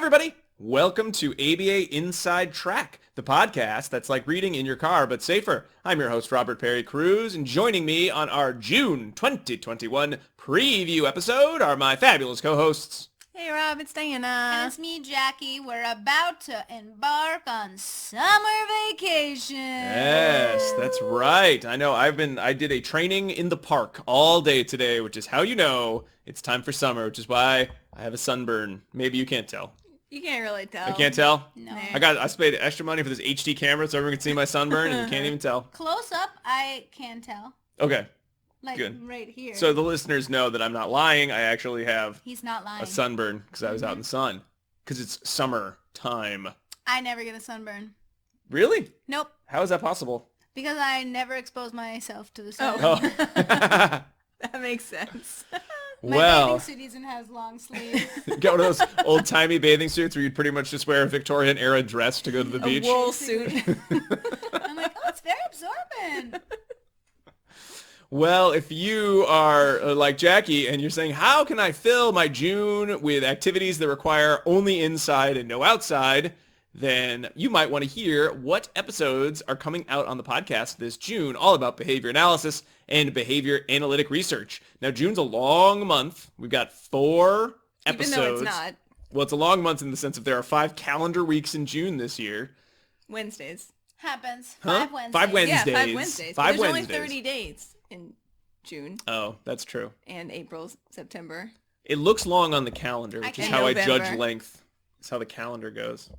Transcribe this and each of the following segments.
everybody. Welcome to ABA Inside Track, the podcast that's like reading in your car but safer. I'm your host, Robert Perry Cruz, and joining me on our June 2021 preview episode are my fabulous co-hosts. Hey Rob, it's Diana. And it's me, Jackie. We're about to embark on summer vacation. Yes, that's right. I know I did a training in the park all day today, which is how you know it's time for summer, which is why I have a sunburn. Maybe you can't tell. You can't really tell. I can't tell? No. I paid extra money for this HD camera so everyone can see my sunburn and you can't even tell. Close up, I can tell. Okay. Like Good. right here. So the listeners know that I'm not lying. I actually have He's not lying. a sunburn because I was out in the sun because it's summer time. I never get a sunburn. Really? Nope. How is that possible? Because I never expose myself to the sun. Oh. That makes sense. My Well, bathing suit even has long sleeves. got one of those old-timey bathing suits where you'd pretty much just wear a Victorian era dress to go to the beach. A wool suit. I'm like, oh, it's very absorbent. Well, if you are like Jackie and you're saying, how can I fill my June with activities that require only inside and no outside, then you might want to hear what episodes are coming out on the podcast this June, all about behavior analysis and behavior analytic research. Now, June's a long month. We've got 4 episodes. Even though it's not. Well, it's a long month in the sense that there are 5 calendar weeks in June this year. Wednesdays. Happens. Huh? 5 Wednesdays. 5 Wednesdays. Yeah, 5 Wednesdays. But Five there's Wednesdays. only 30 days in June Oh, that's true. and April, September. It looks long on the calendar, which is And how I November. judge length. It's how the calendar goes.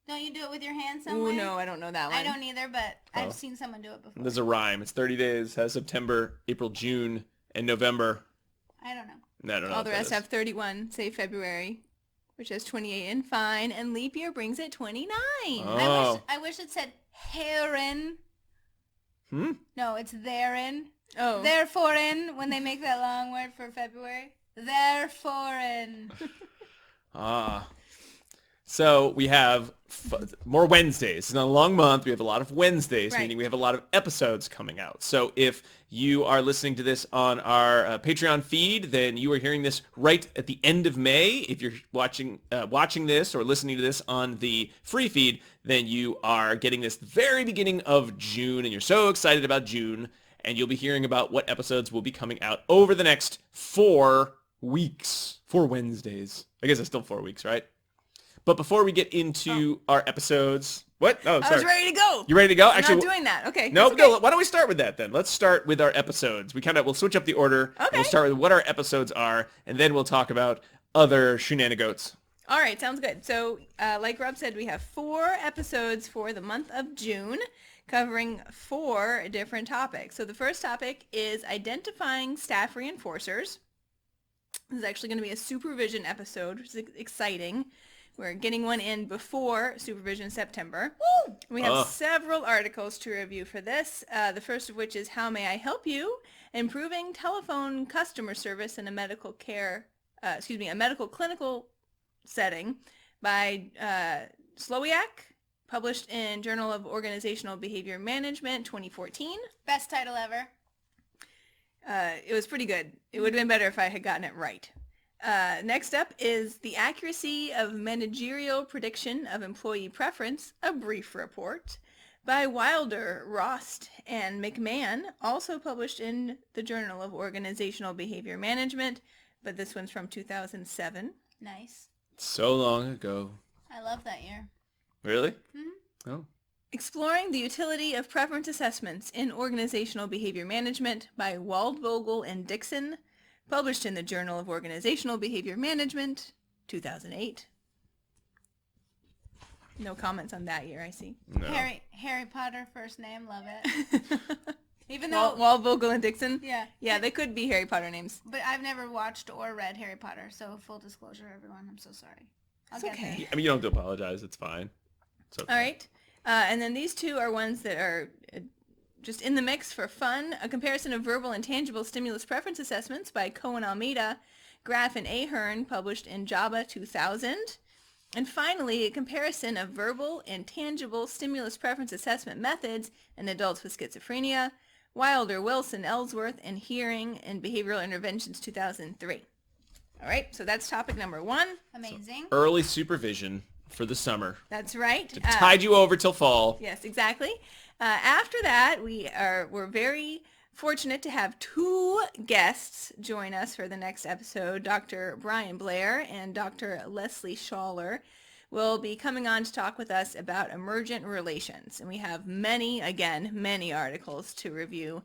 Don't you do it with your hand somewhere? Ooh, no, I don't know that one. I don't either, but Oh. I've seen someone do it before. There's a rhyme. It's 30 days. Has September, April, June, and November. I don't know. No, I don't know. All what the that rest is. have 31, say February, which has 28 and fine, and leap year brings it 29. Oh. I wish it said heron. Hmm? No, it's therein. Oh. Therefore in, when they make that long word for February. Therefore in. Ah. So we have more Wednesdays. It's not a long month. We have a lot of Wednesdays, Right. meaning we have a lot of episodes coming out. So if you are listening to this on our Patreon feed, then you are hearing this right at the end of May. If you're watching this or listening to this on the free feed, then you are getting this very beginning of June, and you're so excited about June, and you'll be hearing about what episodes will be coming out over the next 4 weeks. 4 Wednesdays. I guess it's still 4 weeks, right? But before we get into our episodes... What? Oh, sorry. I was ready to go. You ready to go? I'm Actually, not doing that. Okay. no, that's okay. no. Why don't we start with that then? Let's start with our episodes. We'll switch up the order. Okay. We'll start with what our episodes are, and then we'll talk about other shenanigans. All right, sounds good. So, like Rob said, we have 4 episodes for the month of June, covering 4 different topics. So the first topic is identifying staff reinforcers. This is actually going to be a supervision episode, which is exciting. We're getting one in before Supervision September. Woo! We have several articles to review for this. The first of which is How May I Help You? Improving Telephone Customer Service in a Medical Clinical Setting by Slowiak, published in Journal of Organizational Behavior Management 2014. Best title ever. It was pretty good. It would have been better if I had gotten it right. Next up is The Accuracy of Managerial Prediction of Employee Preference, a brief report by Wilder, Rost, and McMahon, also published in the Journal of Organizational Behavior Management, but this one's from 2007. Nice. So long ago. I love that year. Really? Mm-hmm. Oh. Exploring the Utility of Preference Assessments in Organizational Behavior Management by Waldvogel and Dixon, published in the Journal of Organizational Behavior Management, 2008. No comments on that year, I see. No. Harry Potter, first name, love it. Even though, Waldvogel and Dixon? yeah. Yeah, they could be Harry Potter names. But I've never watched or read Harry Potter, so full disclosure, everyone, I'm so sorry. I'll It's get okay. there. I mean, you don't have to apologize. It's fine. It's okay. All right. And then these 2 are ones that are just in the mix for fun. A comparison of verbal and tangible stimulus preference assessments by Cohen Almeida, Graff, and Ahern, published in JABA 2000. And finally, a comparison of verbal and tangible stimulus preference assessment methods in adults with schizophrenia, Wilder, Wilson, Ellsworth, and Hearing and Behavioral Interventions 2003. All right, so that's topic number 1. Amazing. Early supervision for the summer. That's right. To tide you over till fall. Yes, exactly. After that, we're very fortunate to have 2 guests join us for the next episode. Dr. Bryan Blair and Dr. Lesley Shawler will be coming on to talk with us about emergent relations. And we have many articles to review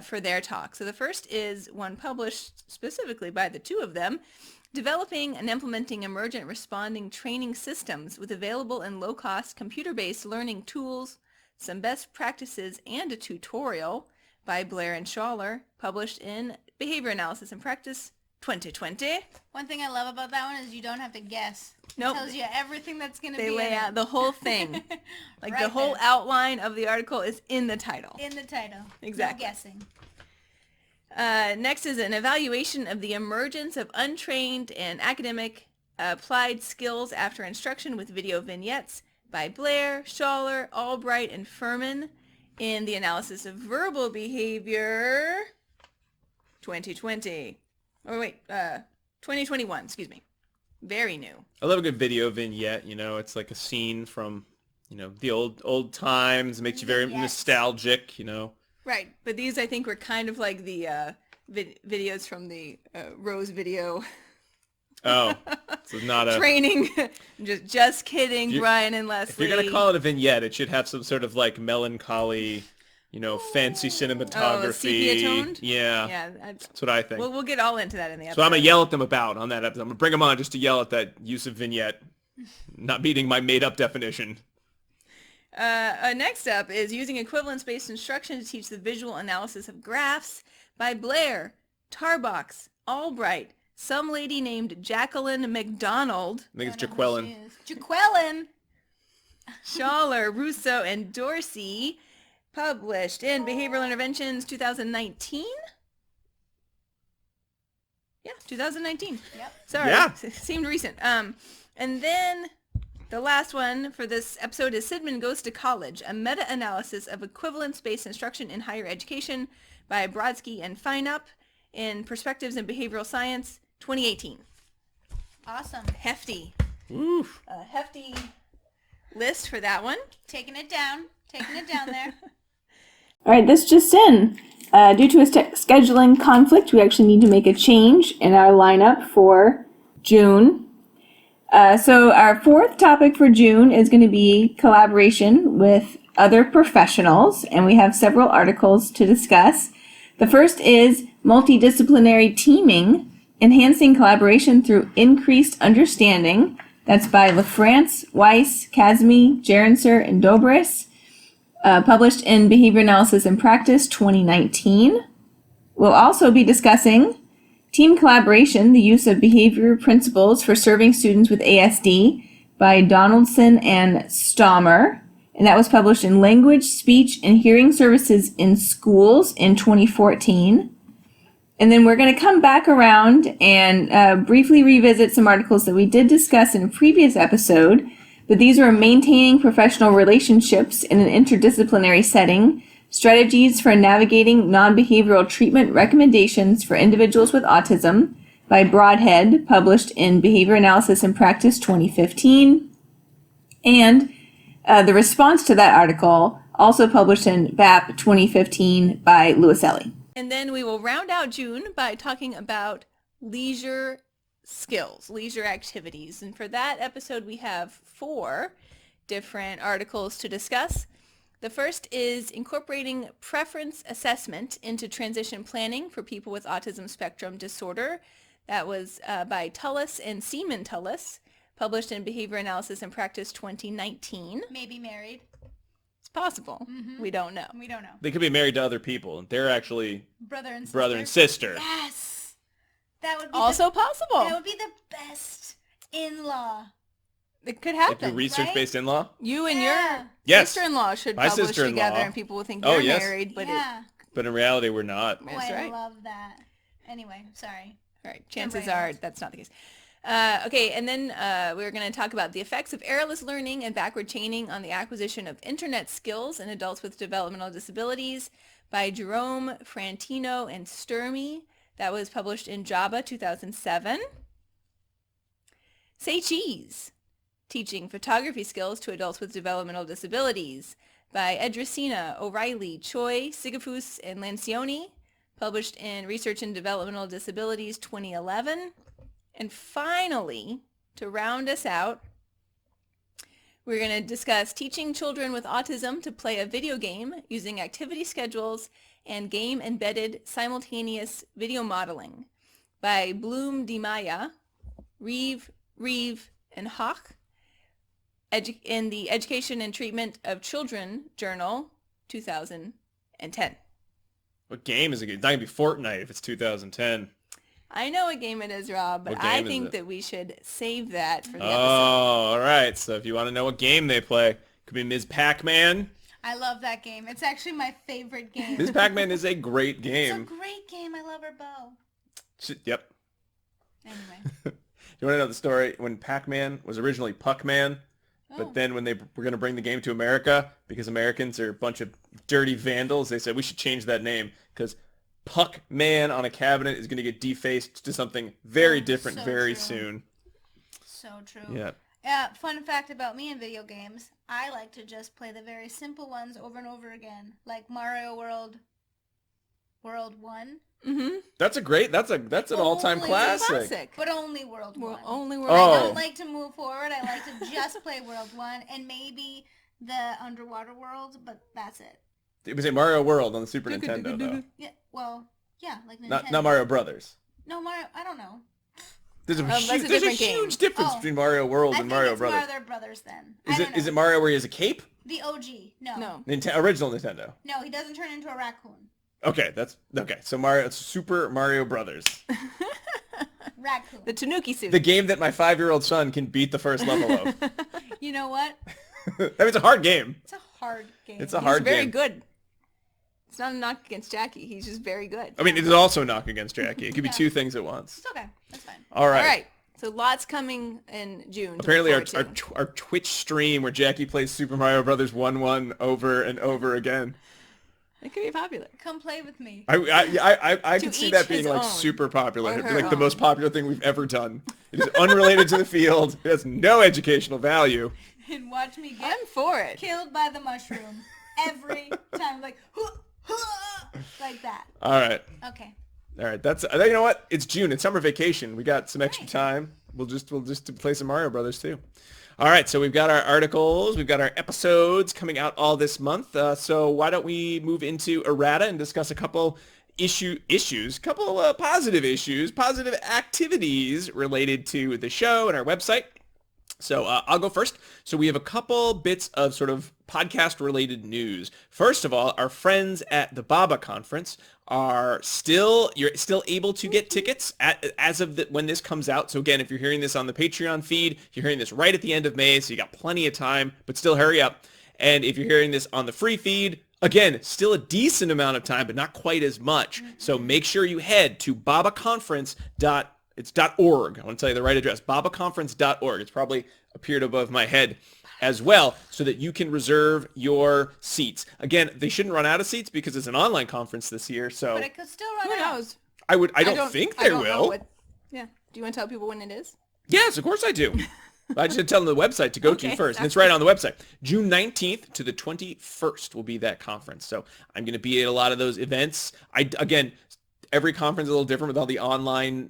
for their talk. So the first is one published specifically by the 2 of them, Developing and Implementing Emergent Responding Training Systems with Available and Low-Cost Computer-Based Learning Tools, Some Best Practices, and a Tutorial by Blair and Shawler, published in Behavior Analysis and Practice 2020. One thing I love about that one is you don't have to guess. Nope. It tells you everything that's going to be They lay in out it. the whole thing. Like Right the whole there. outline of the article is in the title. In the title. Exactly. No guessing. Next is an evaluation of the emergence of untrained and academic applied skills after instruction with video vignettes by Blair, Shawler, Albright, and Furman in the analysis of verbal behavior 2020. Oh, wait, 2021, excuse me. Very new. I love a good video vignette. It's like a scene from, the old times. It makes you very Yes. nostalgic, Right, but these I think were kind of like the videos from the Rose video Oh, so not a... training. just kidding, You- Bryan and If Lesley. you're going to call it a vignette, it should have some sort of like melancholy, fancy cinematography. sepia-toned? Yeah, Yeah, that's what I think. we'll get all into that in the episode. So I'm going to yell at them about on that episode. I'm going to bring them on just to yell at that use of vignette, not meeting my made-up definition. Next up is using equivalence-based instruction to teach the visual analysis of graphs by Blair, Tarbox, Albright, some lady named Jacqueline McDonald, I think it's I don't know who Jaqueline. she is. Jaqueline. Shawler, Russo, and Dorsey, published in Behavioral Interventions 2019. Yeah, 2019. Yep. Sorry, Yeah. seemed recent. And then the last one for this episode is Sidman Goes to College, a meta-analysis of equivalence-based instruction in higher education by Brodsky and Feinup in Perspectives in Behavioral Science 2018. Awesome. Hefty. Oof. A hefty list for that one. Taking it down. Taking it down there. All right, this just in. Due to a scheduling conflict, we actually need to make a change in our lineup for June. So our 4th topic for June is going to be collaboration with other professionals, and we have several articles to discuss. The first is multidisciplinary teaming, enhancing collaboration through increased understanding. That's by LaFrance, Weiss, Kazmi, Jerenser, and Dobris. Published in Behavior Analysis and Practice 2019. We'll also be discussing team collaboration, the use of behavior principles for serving students with ASD by Donaldson and Stommer. And that was published in Language, Speech, and Hearing Services in Schools in 2014. And then we're going to come back around and briefly revisit some articles that we did discuss in a previous episode. But these are maintaining professional relationships in an interdisciplinary setting, strategies for navigating non-behavioral treatment recommendations for individuals with autism by Broadhead, published in Behavior Analysis and Practice 2015. And the response to that article, also published in BAP 2015 by Luiselli. And then we will round out June by talking about leisure skills, leisure activities. And for that episode, we have 4 different articles to discuss. The first is incorporating preference assessment into transition planning for people with autism spectrum disorder. That was by Tullis and Seaman Tullis, published in Behavior Analysis and Practice 2019. Maybe married. It's possible. We don't know. We don't know. They could be married to other people. They're actually Brother and sister. brother and sister. Yes. That would be Also that possible. would be the best in-law. It could Like your happen. research-based in-law? You and Yeah. your Yes. sister-in-law should My publish sister-in-law. together and people will think Oh, you're yes. married, but yeah. But in reality, we're not. Oh, That's I right. love that. Anyway, sorry. all right, chances Right. are that's not the case. Okay, and then we're going to talk about the effects of errorless learning and backward chaining on the acquisition of internet skills in adults with developmental disabilities by Jerome Frantino and Sturmy. That was published in JABA 2007. Say Cheese, Teaching Photography Skills to Adults with Developmental Disabilities by Edricina, O'Reilly, Choi, Sigafus, and Lancioni, published in Research in Developmental Disabilities 2011. And finally, to round us out, we're going to discuss Teaching Children with Autism to Play a Video Game Using Activity Schedules and Game-Embedded Simultaneous Video Modeling by Bloom Di Maya, Reeve, and Hawk in the Education and Treatment of Children Journal, 2010. What game is it? It's not going to be Fortnite if it's 2010. I know what game it is, Rob, but I think that we should save that for the episode. Oh, all right. So if you want to know what game they play, could be Ms. Pac-Man. I love that game. It's actually my favorite game. Ms. Pac-Man is a great game. It's a great game. I love her bow. Yep. Anyway. You want to know the story? When Pac-Man was originally Puck-Man, Oh. but then when they were going to bring the game to America, because Americans are a bunch of dirty vandals, they said we should change that name because Puck-Man on a cabinet is going to get defaced to something very different so very true. soon. So true. Yeah. Fun fact about me in video games, I like to just play the very simple ones over and over again, like Mario World 1. Mm-hmm. That's an all-time Only classic. But only World 1. Only World Oh. I don't like to move forward. I like to just play World 1 and maybe the underwater world, but that's it. It was a Mario World on the Super Nintendo, though. Yeah, well, yeah, like Nintendo. Not Mario Brothers. No, Mario, I don't know. There's a that's a huge, different game. huge difference Oh. between Mario World I and think Mario it's Brothers. Mario Brothers then. Is it Mario where he has a cape? The OG. No. Original Nintendo. No, he doesn't turn into a raccoon. Okay, so it's Super Mario Brothers. Raccoon. The Tanuki suit. The game that my 5-year-old son can beat the first level of. You know what? I mean, it's a hard game. It's a hard game. It's a He's hard very game. good. It's not a knock against Jackie. He's just very good. I mean, it is also a knock against Jackie. It could be two things at once. It's okay. That's fine. All right. All right. So lots coming in June. Apparently, to look forward to. our Twitch stream where Jackie plays Super Mario Brothers 1-1 over and over again. It could be popular. Come play with me. I could see each that being his like own. super popular. Or It'd be her like the own. most popular thing we've ever done. It is unrelated to the field. It has no educational value. And watch me get I'm for it. killed by the mushroom every time. Like that. All right. Okay. All right. That's you know what? It's June. It's summer vacation. We got some extra Right. time. We'll just play some Mario Brothers too. All right. So we've got our articles. We've got our episodes coming out all this month. So why don't we move into errata and discuss a couple positive issues, positive activities related to the show and our website. So I'll go first. So we have a couple bits of sort of podcast-related news. First of all, our friends at the BABA conference you're still able to get tickets as of when this comes out. So again, if you're hearing this on the Patreon feed, you're hearing this right at the end of May, so you got plenty of time, but still hurry up. And if you're hearing this on the free feed, again, still a decent amount of time, but not quite as much. So make sure you head to babaconference.org. It's .org. I want to tell you the right address, babaconference.org. It's probably appeared above my head as well, so that you can reserve your seats. Again, they shouldn't run out of seats because it's an online conference this year. So But it could still run Who out. knows? I don't think they know will. Yeah. Do you want to tell people when it is? Yes, of course I do. I just tell them the website to go to Okay, first. And it's right on the website. June 19th to the 21st will be that conference. So I'm going to be at a lot of those events. Again, every conference is a little different with all the online,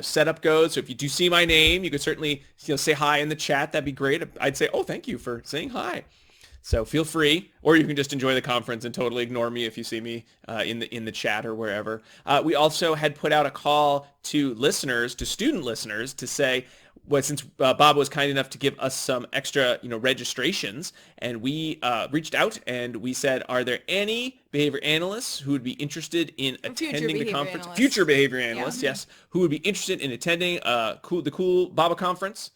setup goes. So if you do see my name, you could certainly, say hi in the chat. That'd be great. I'd say, oh, thank you for saying hi. So feel free, or you can just enjoy the conference and totally ignore me if you see me in the chat or wherever. We also had put out a call to student listeners, to say, since Bob was kind enough to give us some extra, registrations, and we reached out and we said, are there any behavior analysts who would be interested in attending the conference? Future behavior analysts, yes, who would be interested in attending the cool Baba conference.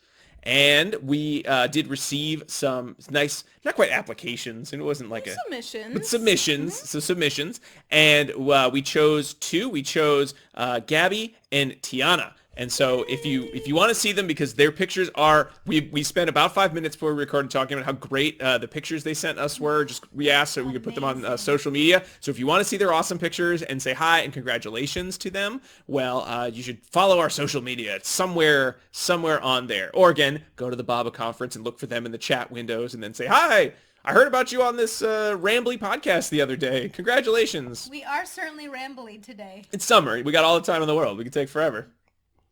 And we did receive some nice, not quite applications, and it wasn't like submissions. But submissions, so submissions. And we chose two. We chose Gabby and Tiana. And so if you want to see them, because their pictures are, we spent about 5 minutes before we recorded talking about how great the pictures they sent us were. We asked so we could put them on social media. So if you want to see their awesome pictures and say hi and congratulations to them, well, you should follow our social media. It's somewhere on there. Or again, go to the BABA conference and look for them in the chat windows and then say, hi, I heard about you on this rambly podcast the other day. Congratulations. We are certainly rambly today. It's summer. We got all the time in the world. We can take forever.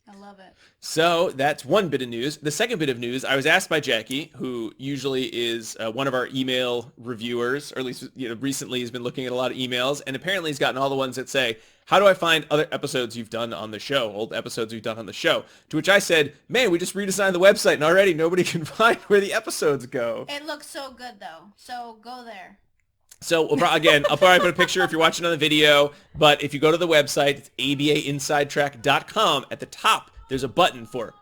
I love it. So that's one bit of news. The second bit of news, I was asked by Jackie, who usually is one of our email reviewers, or at least recently has been looking at a lot of emails, and apparently he's gotten all the ones that say, how do I find other episodes you've done on the show, old episodes we've done on the show? To which I said, man, we just redesigned the website, and already nobody can find where the episodes go. It looks so good, though, so go there. So again, I'll probably put a picture if you're watching on the video, but if you go to the website, it's abainsidetrack.com. At the top, there's a button for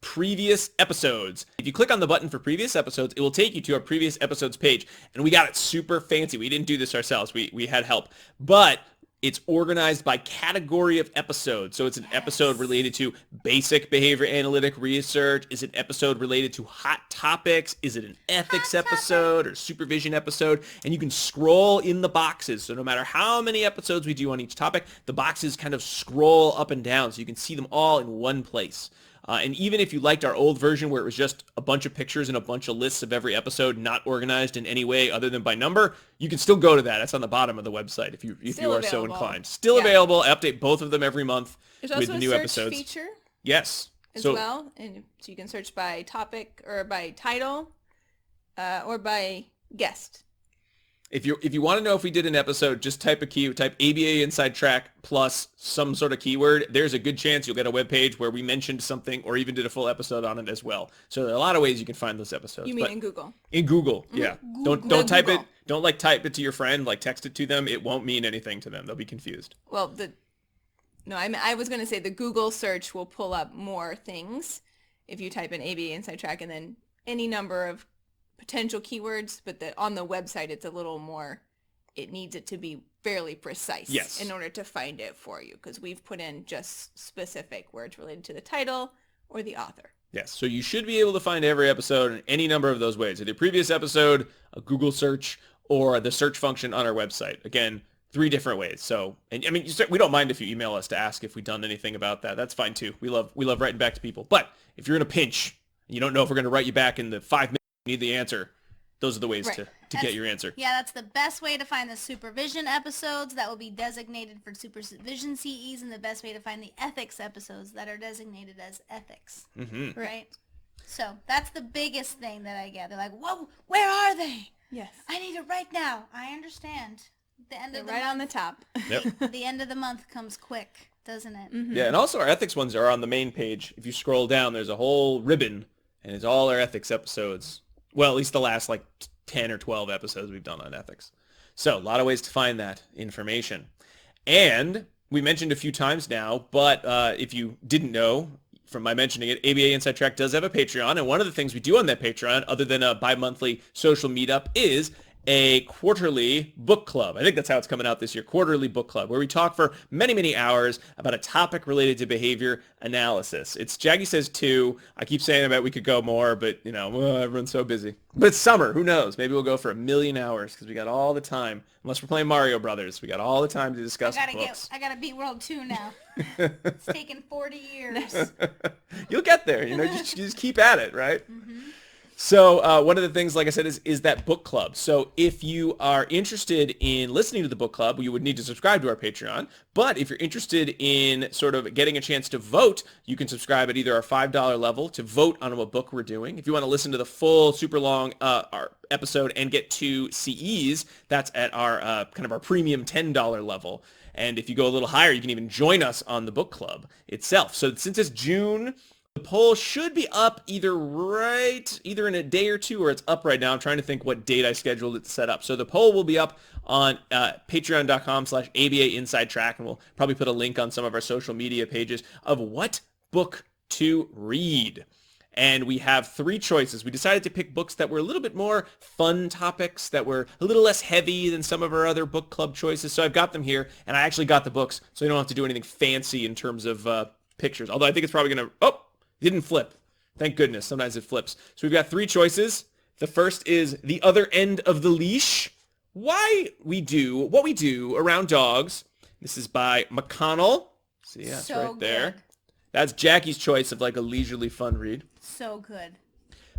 previous episodes. If you click on the button for previous episodes, it will take you to our previous episodes page. And we got it super fancy. We didn't do this ourselves. We had help. But it's organized by category of episode. So it's an episode related to basic behavior analytic research. Is it an episode related to hot topics? Is it an ethics episode or supervision episode? And you can scroll in the boxes. So no matter how many episodes we do on each topic, the boxes kind of scroll up and down so you can see them all in one place. And even if you liked our old version where it was just a bunch of pictures and a bunch of lists of every episode not organized in any way other than by number, you can still go to that. That's on the bottom of the website if you are so inclined. Still available. I update both of them every month with the new episodes. There's also a search feature yes. as well. And so you can search by topic or by title or by guest. If you want to know if we did an episode, just type ABA Inside Track plus some sort of keyword. There's a good chance you'll get a web page where we mentioned something or even did a full episode on it as well. So there are a lot of ways you can find those episodes. You mean in Google? In Google, yeah. Google. Don't type Google. it. Don't type it to your friend. Text it to them. It won't mean anything to them. They'll be confused. Well, I was going to say the Google search will pull up more things if you type in ABA Inside Track and then any number of potential keywords, but on the website it's a little more, it needs it to be fairly precise in order to find it for you, because we've put in just specific words related to the title or the author. Yes, so you should be able to find every episode in any number of those ways. Either previous episode, a Google search, or the search function on our website. Again, 3 different ways. So, and I mean, we don't mind if you email us to ask if we've done anything about that. That's fine too. We love writing back to people. But if you're in a pinch and you don't know if we're going to write you back in the 5 minutes you need the answer, those are the ways to get your answer. Yeah, that's the best way to find the supervision episodes that will be designated for supervision CEs, and the best way to find the ethics episodes that are designated as ethics. Mm-hmm. Right? So that's the biggest thing that I get. They're like, whoa, where are they? Yes. I need it right now. I understand. The end of the right month, on the top. Yep. the end of the month comes quick, doesn't it? Mm-hmm. Yeah, and also our ethics ones are on the main page. If you scroll down, there's a whole ribbon, and it's all our ethics episodes. Well, at least the last 10 or 12 episodes we've done on ethics. So a lot of ways to find that information. And we mentioned a few times now, but if you didn't know from my mentioning it, ABA Inside Track does have a Patreon. And one of the things we do on that Patreon, other than a bi-monthly social meetup, is a quarterly book club. I think that's how it's coming out this year, quarterly book club, where we talk for many, many hours about a topic related to behavior analysis. It's Jaggy says 2. I keep saying about we could go more, but everyone's so busy. But it's summer. Who knows? Maybe we'll go for 1,000,000 hours because we got all the time. Unless we're playing Mario Brothers, we got all the time to discuss books. I gotta beat World 2 now. It's taken 40 years. You'll get there. You just keep at it, right? Mm-hmm. So one of the things, like I said, is that book club. So if you are interested in listening to the book club, you would need to subscribe to our Patreon. But if you're interested in sort of getting a chance to vote, you can subscribe at either our $5 level to vote on what book we're doing. If you want to listen to the full super long our episode and get 2 CEs, that's at our kind of our premium $10 level. And if you go a little higher, you can even join us on the book club itself. So since it's June, the poll should be up either in a day or 2, or it's up right now. I'm trying to think what date I scheduled it to set up. So the poll will be up on patreon.com/ABA Inside Track, and we'll probably put a link on some of our social media pages of what book to read. And we have 3 choices. We decided to pick books that were a little bit more fun topics, that were a little less heavy than some of our other book club choices. So I've got them here, and I actually got the books, so you don't have to do anything fancy in terms of pictures. Although I think it's probably going to, oh, it didn't flip. Thank goodness. Sometimes it flips. So we've got 3 choices. The first is The Other End of the Leash. Why we do what we do around dogs. This is by McConnell. See, that's So right there. good. That's Jackie's choice of like a leisurely fun read. So good.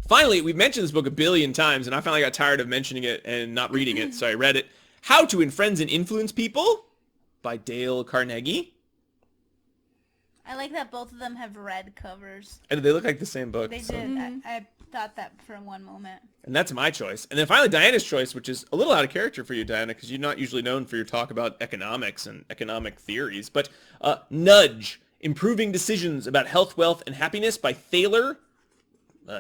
Finally, we've mentioned this book a billion times, and I finally got tired of mentioning it and not reading it, so I read it. How to Influence and Influence People by Dale Carnegie. I like that both of them have red covers. And they look like the same book. They so. did. I thought that for one moment. And that's my choice. And then finally, Diana's choice, which is a little out of character for you, Diana, because you're not usually known for your talk about economics and economic theories. But Nudge, Improving Decisions About Health, Wealth, and Happiness by Thaler,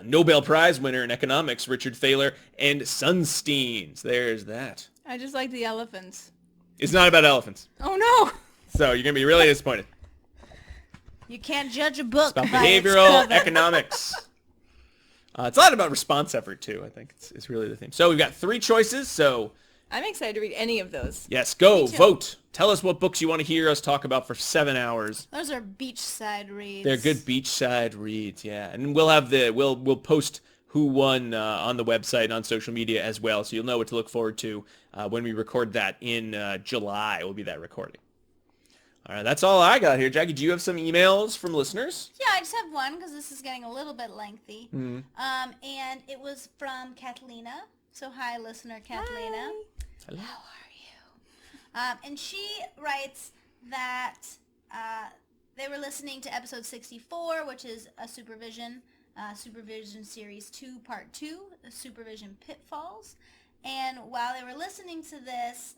Nobel Prize winner in economics, Richard Thaler, and Sunsteins. There's that. I just like the elephants. It's not about elephants. Oh no! So you're going to be really disappointed. You can't judge a book It's about by its behavioral cover. economics. It's a lot about response effort, too, I think. It's really the theme. So we've got 3 choices, so I'm excited to read any of those. yes, go, Me too. vote. Tell us what books you want to hear us talk about for 7 hours. Those are beachside reads. They're good beachside reads, yeah. And we'll have we'll post who won on the website and on social media as well, so you'll know what to look forward to when we record that in July. Will be that recording. All right, that's all I got here. Jackie, do you have some emails from listeners? Yeah, I just have one because this is getting a little bit lengthy. And it was from Catalina. So hi, listener Catalina. Hello. How are you? And she writes that they were listening to episode 64, which is a supervision series 2, part 2, the supervision pitfalls. And while they were listening to this,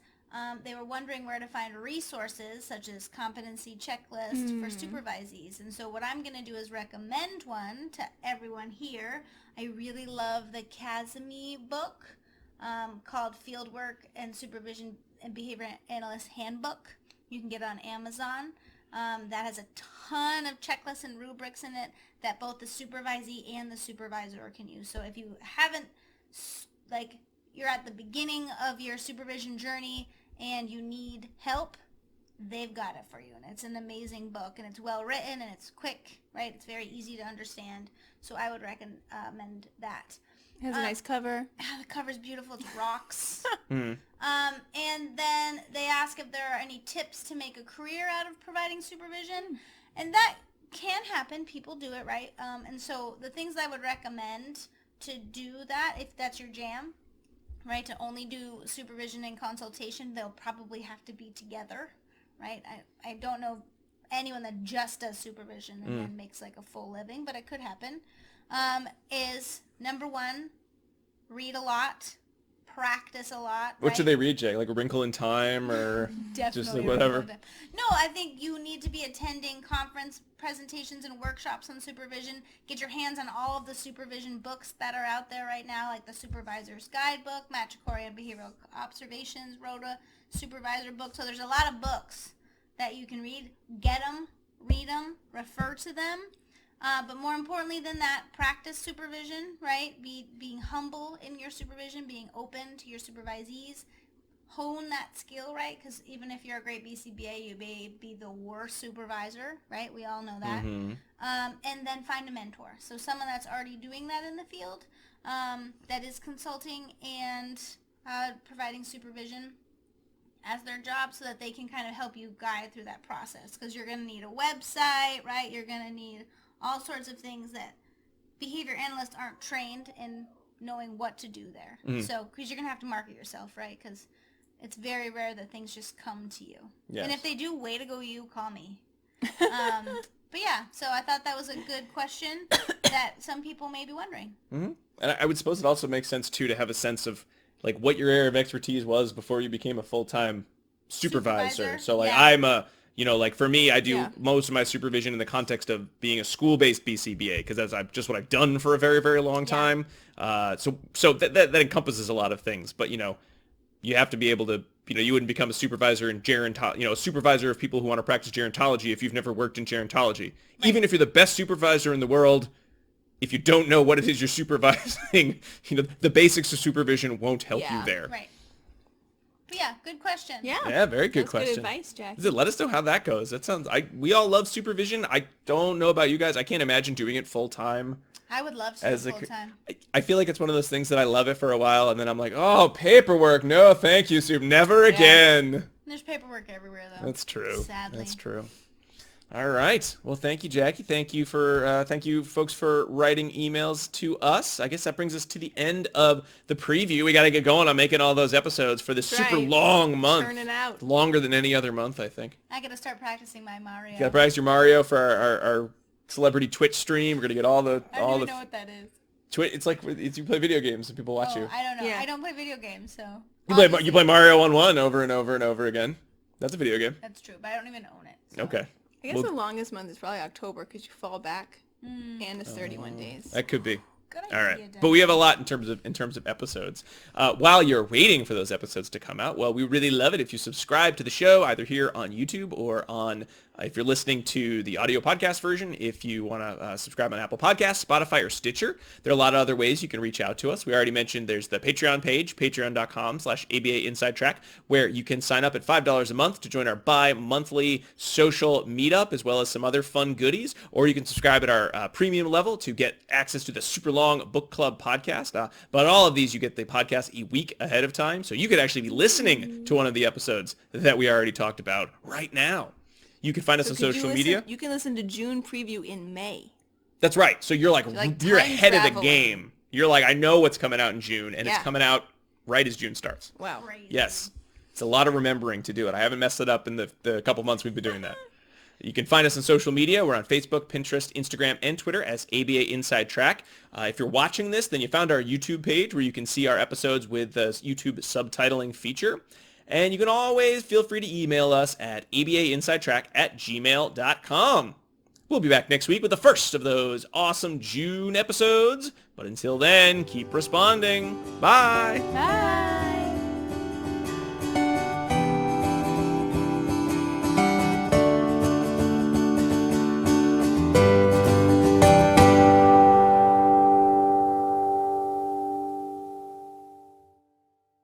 they were wondering where to find resources such as competency checklist for supervisees. And so what I'm going to do is recommend one to everyone here. I really love the Kazemi book called Fieldwork and Supervision and Behavior Analyst Handbook. You can get it on Amazon. That has a ton of checklists and rubrics in it that both the supervisee and the supervisor can use. So if you haven't, like, you're at the beginning of your supervision journey and you need help, they've got it for you. And it's an amazing book, and it's well written, and it's quick, right? It's very easy to understand. So I would recommend that. It has a nice cover. The cover's beautiful. It's rocks. And then they ask if there are any tips to make a career out of providing supervision. And that can happen. People do it, right? And so the things I would recommend to do that, if that's your jam, right, to only do supervision and consultation, they'll probably have to be together, right? I don't know anyone that just does supervision and then makes like a full living, but it could happen. Is number 1, read a lot, practice a lot. What right? should they read, Jay? Like A Wrinkle in Time or Definitely just whatever? No, I think you need to be attending conference presentations and workshops on supervision. Get your hands on all of the supervision books that are out there right now, like the Supervisor's Guidebook, Matt Chikorian Behavioral Observations wrote a supervisor book. So there's a lot of books that you can read. Get them, read them, refer to them. But more importantly than that, practice supervision, right? Being humble in your supervision, being open to your supervisees. Hone that skill, right? Because even if you're a great BCBA, you may be the worst supervisor, right? We all know that. And then find a mentor. So someone that's already doing that in the field, that is consulting and providing supervision as their job, so that they can kind of help you guide through that process. Because you're going to need a website, right? You're going to need all sorts of things that behavior analysts aren't trained in knowing what to do there. So, because you're going to have to market yourself, right? Because it's very rare that things just come to you. Yes. And if they do, way to go you, call me. But yeah, so I thought that was a good question that some people may be wondering. And I would suppose it also makes sense, too, to have a sense of like what your area of expertise was before you became a full-time supervisor. So like I'm a, like for me, I do most of my supervision in the context of being a school-based BCBA, because that's just what I've done for a very, very long time. So that encompasses a lot of things. But, you have to be able to, you wouldn't become a supervisor in gerontology, a supervisor of people who want to practice gerontology if you've never worked in gerontology. Right. Even if you're the best supervisor in the world, if you don't know what it is you're supervising, the basics of supervision won't help you there. Right. But yeah, good question. Yeah. Yeah, very good That's question. good advice, Jack. Let us know how that goes. That sounds. We all love supervision. I don't know about you guys. I can't imagine doing it full time. I would love to do full time. I feel like it's one of those things that I love it for a while, and then I'm like, oh, paperwork. No, thank you, Soup. Never again. There's paperwork everywhere, though. That's true. Sadly. That's true. All right. Well, thank you, Jackie. Thank you folks for writing emails to us. I guess that brings us to the end of the preview. We got to get going on making all those episodes for this super long month. Turn it out. Longer than any other month, I think. I got to start practicing my Mario. You got to practice your Mario for our celebrity Twitch stream. We're going to get all the... I don't even know what that is. It's like you play video games and people watch you. I don't know. Yeah. I don't play video games, so... You play Mario 1-1 over and over and over again. That's a video game. That's true, but I don't even own it. So. Okay. I guess the longest month is probably October because you fall back, and it's 31 days. That could be. Good All idea, right, Dan. but we have a lot in terms of episodes. While you're waiting for those episodes to come out, well, we really love it if you subscribe to the show either here on YouTube or on if you're listening to the audio podcast version. If you want to subscribe on Apple Podcasts, Spotify, or Stitcher, there are a lot of other ways you can reach out to us. We already mentioned there's the Patreon page, patreon.com/ABA Inside Track, where you can sign up at $5 a month to join our bi-monthly social meetup, as well as some other fun goodies. Or you can subscribe at our premium level to get access to the super long book club podcast. But all of these, you get the podcast a week ahead of time, so you could actually be listening to one of the episodes that we already talked about right now. You can find us on social media. You can listen to June preview in May. That's right. So you're you're time ahead of the traveling. game. You're like, I know what's coming out in June, and it's Yeah. coming out right as June starts. Wow. Crazy. Yes. It's a lot of remembering to do it. I haven't messed it up in the couple months we've been doing that. You can find us on social media. We're on Facebook, Pinterest, Instagram, and Twitter as ABA Inside Track. If you're watching this, then you found our YouTube page where you can see our episodes with the YouTube subtitling feature. And you can always feel free to email us at abainsidetrack@gmail.com. We'll be back next week with the first of those awesome June episodes. But until then, keep responding. Bye. Bye.